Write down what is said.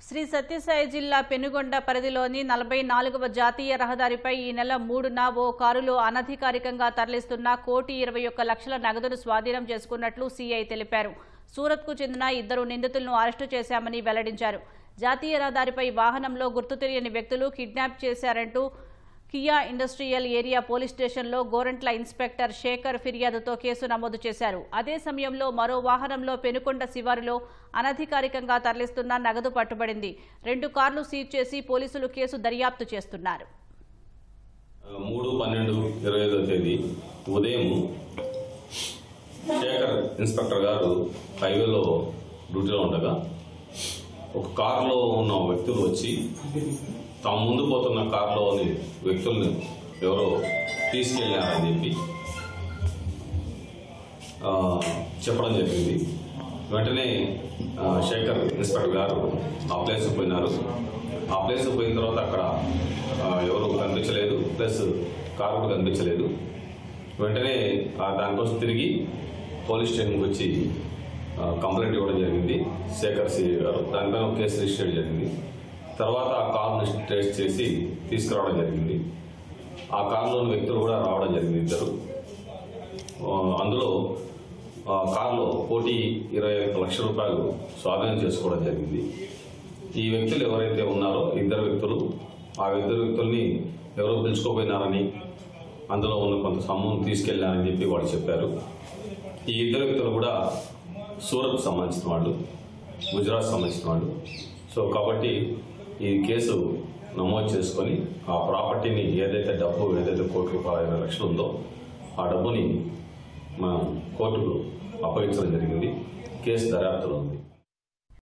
శ్రీ సత్యసాయి జిల్లా పెనుగొండ పరిధిలోని 44వ జాతీయ రహదారిపై ఈ నెల 3న ఓ కారులో అనధికారికంగా తరలిస్తున్న 1,21,00,000 నగదును స్వాధీనం చేసుకున్నట్లు సీఐ తెలిపారు. సూరత్కు చెందిన 2 నిందితులను అరెస్టు చేశామని వెల్లడించారు. జాతీయ రహదారిపై వాహనంలో గుర్తు తెలియని వ్యక్తులు కిడ్నాప్ చేశారంటూ కియా ఇండస్ట్రియల్ ఏరియా పోలీస్ స్టేషన్లో గోరంట్ల ఇన్స్పెక్టర్ శేఖర్ ఫిర్యాదుతో కేసు నమోదు చేశారు. అదే సమయంలో మరో వాహనంలో పెనుకొండ శివారులో అనధికారికంగా తరలిస్తున్న నగదు పట్టుబడింది. 2 కార్లు సీజ్ చేసి పోలీసులు కేసు దర్యాప్తు చేస్తున్నారు. 3/12/25వ తేదీ ఉదయం శేఖర్ ఇన్స్పెక్టర్ గారు హైవేలో డ్యూటీలో ఉండగా ఒక కారులో ఉన్న వ్యక్తులు వచ్చి తమ ముందు పోతున్న కారులోని వ్యక్తుల్ని ఎవరో తీసుకెళ్లారని చెప్పి చెప్పడం జరిగింది. వెంటనే శేఖర్ ఇన్స్పెక్టర్ గారు ఆ ప్లేస్కి పోయినారు. ఆ ప్లేస్కి పోయిన తర్వాత అక్కడ ఎవరు కనిపించలేదు, ప్లస్ కారు కూడా కనిపించలేదు. వెంటనే దానికోసం తిరిగి పోలీస్ స్టేషన్కి వచ్చి కంప్లైంట్ ఇవ్వడం జరిగింది శేఖర్ సిఐ గారు. దానిపైన ఒక కేసు రిజిస్టర్ జరిగింది. తర్వాత ఆ కార్ను ట్రేస్ చేసి తీసుకురావడం జరిగింది. ఆ కారులోని వ్యక్తులు కూడా రావడం జరిగింది, 2. అందులో కారులో 1,21,00,000 రూపాయలు స్వాధీనం చేసుకోవడం జరిగింది. ఈ వ్యక్తులు ఎవరైతే ఉన్నారో 2 వ్యక్తులు, ఆ 2 వ్యక్తుల్ని ఎవరో పిలుచుకోపోయినారని, అందులో ఉన్న కొంత సొమ్మును తీసుకెళ్లారని చెప్పి వాళ్ళు చెప్పారు. ఈ 2 వ్యక్తులు కూడా సూరత్ సంబంధించిన వాళ్ళు, గుజరాత్ సంబంధించిన వాళ్ళు. సో కాబట్టి ఈ కేసు నమోదు చేసుకొని ఆ ప్రాపర్టీని ఏదైతే డబ్బు ఏదైతే 1,20,00,000 ఉందో ఆ డబ్బుని మనం కోర్టుకు అప్పగించడం జరిగింది. కేసు దర్యాప్తులో ఉంది.